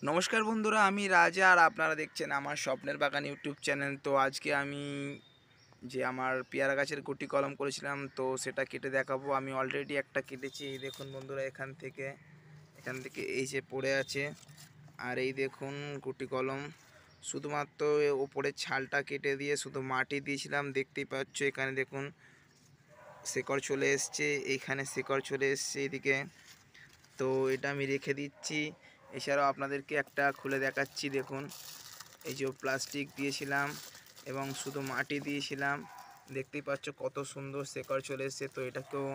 নমস্কার বন্ধুরা, আমি রাজা আর আপনারা দেখছেন আমার স্বপ্নের বাগান ইউটিউব চ্যানেল। তো আজকে আমি যে আমার পেয়ারা গাছের গুটি কলম করেছিলাম তো সেটা কেটে দেখাবো। আমি অলরেডি একটা কেটেছি, এই দেখুন বন্ধুরা, এখান থেকে এই যে পড়ে আছে। আর এই দেখুন গুটি কলম, শুধুমাত্র ওপরের ছালটা কেটে দিয়ে শুধু মাটি দিয়েছিলাম। দেখতেই পাচ্ছ এখানে দেখুন শিকড় চলে এসছে, এইখানে শিকড় চলে এসছে এইদিকে। তো এটা আমি রেখে দিচ্ছি। এছাড়াও আপনাদেরকে একটা খুলে দেখাচ্ছি, দেখুন এই যে প্লাস্টিক দিয়েছিলাম এবং শুধু মাটি দিয়েছিলাম। দেখতেই পাচ্ছ কত সুন্দর শিকড় চলে এসছে। তো এটাকেও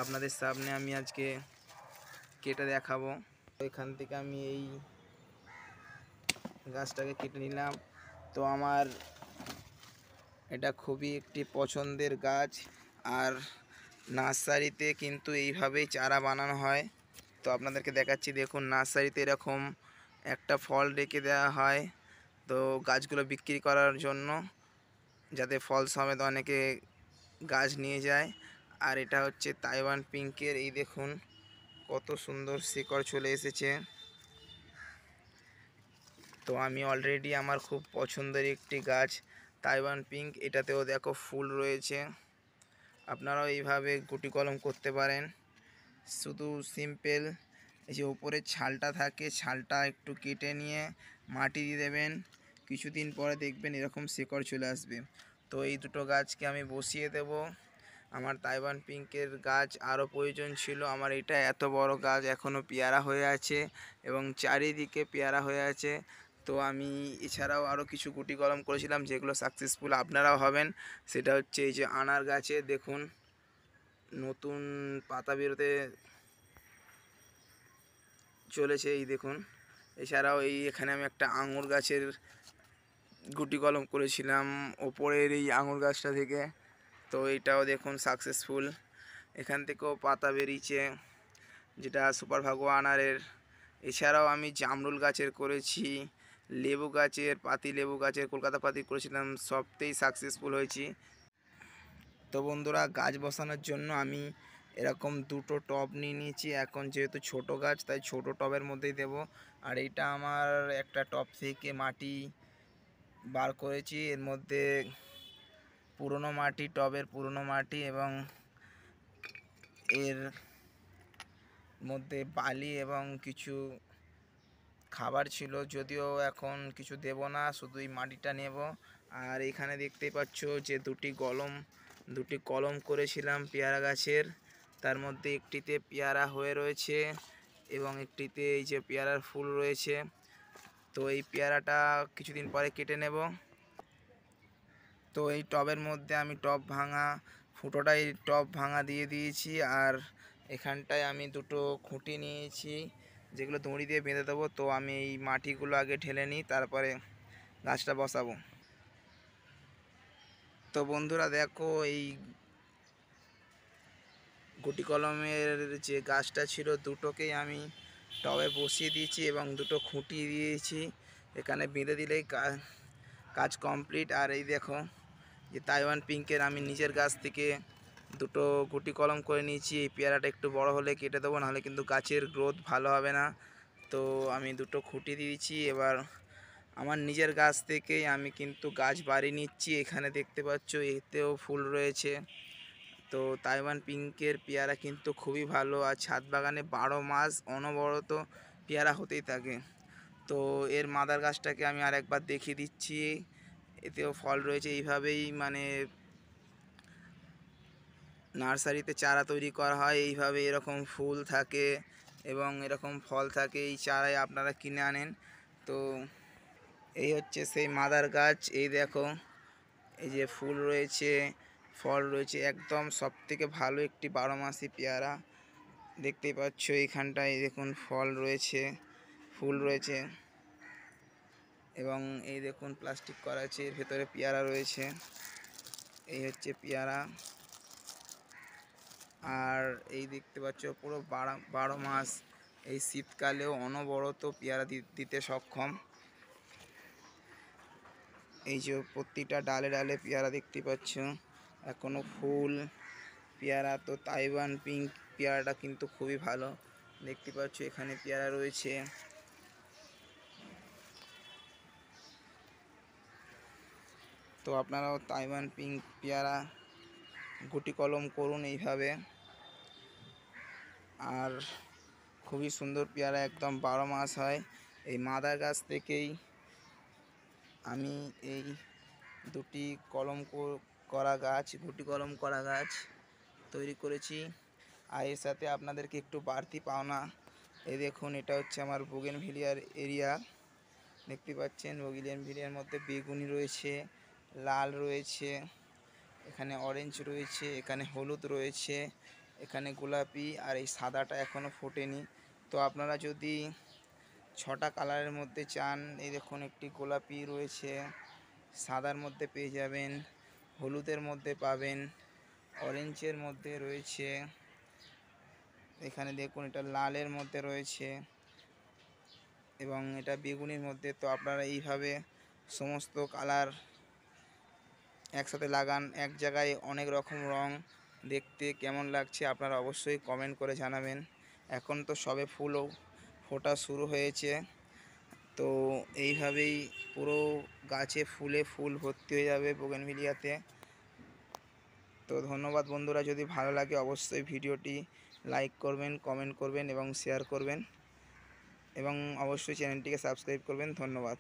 আপনাদের সামনে আমি আজকে কেটে দেখাবো। তো এখান থেকে আমি এই গাছটাকে কেটে নিলাম। তো আমার এটা খুবই একটি পছন্দের গাছ। আর নার্সারিতে কিন্তু এইভাবেই চারা বানানো হয়। তো আপনাদেরকে দেখাচ্ছি, দেখুন নার্সারিতে এরকম একটা ফল রেখে দেওয়া হয় তো গাছগুলো বিক্রি করার জন্য, যাতে ফল সমেত অনেকে গাছ নিয়ে যায়। আর এটা হচ্ছে তাইওয়ান পিঙ্কের, এই দেখুন কত সুন্দর শিকড় চলে এসেছে। তো আমি অলরেডি আমার খুব পছন্দের একটি গাছ তাইওয়ান পিঙ্ক, এটাতেও দেখো ফুল রয়েছে। আপনারাও এইভাবে গুটি কলম করতে পারেন। শুধু সিম্পল এই যে উপরের ছালটা থাকে, ছালটা একটু কেটে নিয়ে মাটি দিয়ে দেবেন। কিছুদিন পরে দেখবেন এরকম শিকড় চলে আসবে। তো এই দুটো গাছকে আমি বসিয়ে দেব। আমার তাইওয়ান পিঙ্কের গাছ আরও প্রয়োজন ছিল। আমার এটা এত বড় গাছ এখনও পেয়ারা হয়ে আছে এবং চারিদিকে পেয়ারা হয়ে আছে। তো আমি এছাড়াও আরও কিছু গুটি কলম করেছিলাম যেগুলো সাকসেসফুল আপনারাও হবেন। সেটা হচ্ছে এই যে আনার গাছে দেখুন নতুন পাতা বেরোতে চলেছে, এই দেখুন। এছাড়াও এখানে আমি একটা আঙুর গাছের গুটি কলম করেছিলাম ওপরের এই আঙুর গাছটা থেকে। তো এইটাও দেখুন সাকসেসফুল, এখান থেকেও পাতা বেরিয়েছে, যেটা সুপার ভাগো আনারের। এছাড়াও আমি জামরুল গাছের করেছি, লেবু গাছের, পাতি লেবু গাছের কলকাতা পাতি করেছিলাম, সবতেই সাকসেসফুল হয়েছি। তো বন্ধুরা, গাছ বসানোর জন্য আমি এরকম দুটো টব নিয়ে নিয়েছি। এখন যেহেতু ছোট গাছ তাই ছোট টবের মধ্যেই দেব। আর এইটা আমার একটা টব থেকে মাটি বার করেছি, এর মধ্যে পুরনো মাটি, টবের পুরনো মাটি এবং এর মধ্যে বালি এবং কিছু খাবার ছিল, যদিও এখন কিছু দেব না, শুধু এই মাটিটা নেব। আর এখানে দেখতেই পাচ্ছ যে দুটি কলম করেছিলাম পেয়ারা গাছের, তার মধ্যে একটিতে পেয়ারা হয়ে রয়েছে এবং একটিতে এই যে পেয়ারার ফুল রয়েছে। তো এই পেয়ারাটা কিছুদিন পরে কেটে নেব। তো এই টবের মধ্যে আমি ফুটোটাই টব ভাঙা দিয়ে দিয়েছি। আর এখানটায় আমি দুটো খুঁটি নিয়েছি যেগুলো দড়ি দিয়ে বেঁধে দেবো। তো আমি এই মাটিগুলো আগে ঢেলে নিই, তারপরে গাছটা বসাবো। তো বন্ধুরা দেখো, এই গুটি কলমের যে গাছটা ছিল দুটোকেই আমি টবে বসিয়ে দিয়েছি এবং দুটো খুঁটি দিয়েছি, এখানে বেঁধে দিলেই কাজ কমপ্লিট। আর এই দেখো যে তাইওয়ান পিঙ্কের আমি নিজের গাছ থেকে দুটো গুটি কলম করে নিয়েছি। এই পেয়ারাটা একটু বড় হলে কেটে দেবো, নাহলে কিন্তু গাছের গ্রোথ ভালো হবে না। তো আমি দুটো খুঁটি দিয়েছি। এবার আমার নিজের গাছ থেকেই আমি কিন্তু গাছ বাড়িয়ে নিচ্ছি। এখানে দেখতে পাচ্ছ এতেও ফুল রয়েছে। তো তাইওয়ান পিঙ্কের পেয়ারা কিন্তু খুবই ভালো, আর ছাদ বাগানে 12 মাস অনবরত পেয়ারা হতেই থাকে। তো এর মাদার গাছটাকে আমি আরেকবার দেখিয়ে দিচ্ছি, এতেও ফল রয়েছে। এইভাবেই মানে নার্সারিতে চারা তৈরি করা হয়, এইভাবে এরকম ফুল থাকে এবং এরকম ফল থাকে, এই চারাই আপনারা কিনে আনেন। তো এই হচ্ছে সেই মাদার গাছ, এই দেখো এই যে ফুল রয়েছে, ফল রয়েছে, একদম সবথেকে ভালো একটি 12 মাসি পেয়ারা। দেখতেই পাচ্ছ এইখানটায় দেখুন ফল রয়েছে, ফুল রয়েছে এবং এই দেখুন প্লাস্টিক করা আছে, এর ভেতরে পেয়ারা রয়েছে। এই হচ্ছে পেয়ারা। আর এই দেখতে পাচ্ছ পুরো 12 মাস এই শীতকালেও অনবরত পেয়ারা দিতে সক্ষম। এই যে প্রতিটা ডালে ডালে পেয়ারা দেখতে পাচ্ছ, এখনো ফুল পেয়ারা। তো তাইওয়ান পিঙ্ক পেয়ারাটা কিন্তু খুবই ভালো, দেখতে পাচ্ছ এখানে পেয়ারা রয়েছে। তো আপনারাও তাইওয়ান পিঙ্ক পেয়ারা গুটি কলম করুন এইভাবে। আর খুবই সুন্দর পেয়ারা, একদম 12 মাস হয়। এই মাদার গাছ থেকেই আমি এই দুটি কলম করা গাছ, গুটি কলম করা গাছ তৈরি করেছি। আর এর সাথে আপনাদেরকে একটু বাড়তি পাওনা, এই দেখুন এটা হচ্ছে আমার বোগেনভিলিয়ার এরিয়া। দেখতে পাচ্ছেন বোগেনভিলিয়ার মধ্যে বেগুনি রয়েছে, লাল রয়েছে, এখানে অরেঞ্জ রয়েছে, এখানে হলুদ রয়েছে, এখানে গোলাপি, আর এই সাদাটা এখনও ফোটেনি। তো আপনারা যদি 6টা কালারের মধ্যে চান, এই দেখুন একটি গোলাপি রয়েছে, সাদার মধ্যে পেয়ে যাবেন, হলুদের মধ্যে পাবেন, অরেঞ্জের মধ্যে রয়েছে, এখানে দেখুন এটা লালের মধ্যে রয়েছে এবং এটা বেগুনির মধ্যে। তো আপনারা এইভাবে সমস্ত কালার একসাথে লাগান, এক জায়গায় অনেক রকম রং দেখতে কেমন লাগছে আপনারা অবশ্যই কমেন্ট করে জানাবেন। এখন তো সবে ফুলও ফোটা শুরু হয়েছে, তো এইভাবেই পুরো গাছে ফুলে ফুল ভর্তি হয়ে যাবে বোগেনভিলিয়াতে। তো ধন্যবাদ বন্ধুরা, যদি ভালো লাগে অবশ্যই ভিডিওটি লাইক করবেন, কমেন্ট করবেন এবং শেয়ার করবেন এবং অবশ্যই চ্যানেলটিকে সাবস্ক্রাইব করবেন। ধন্যবাদ।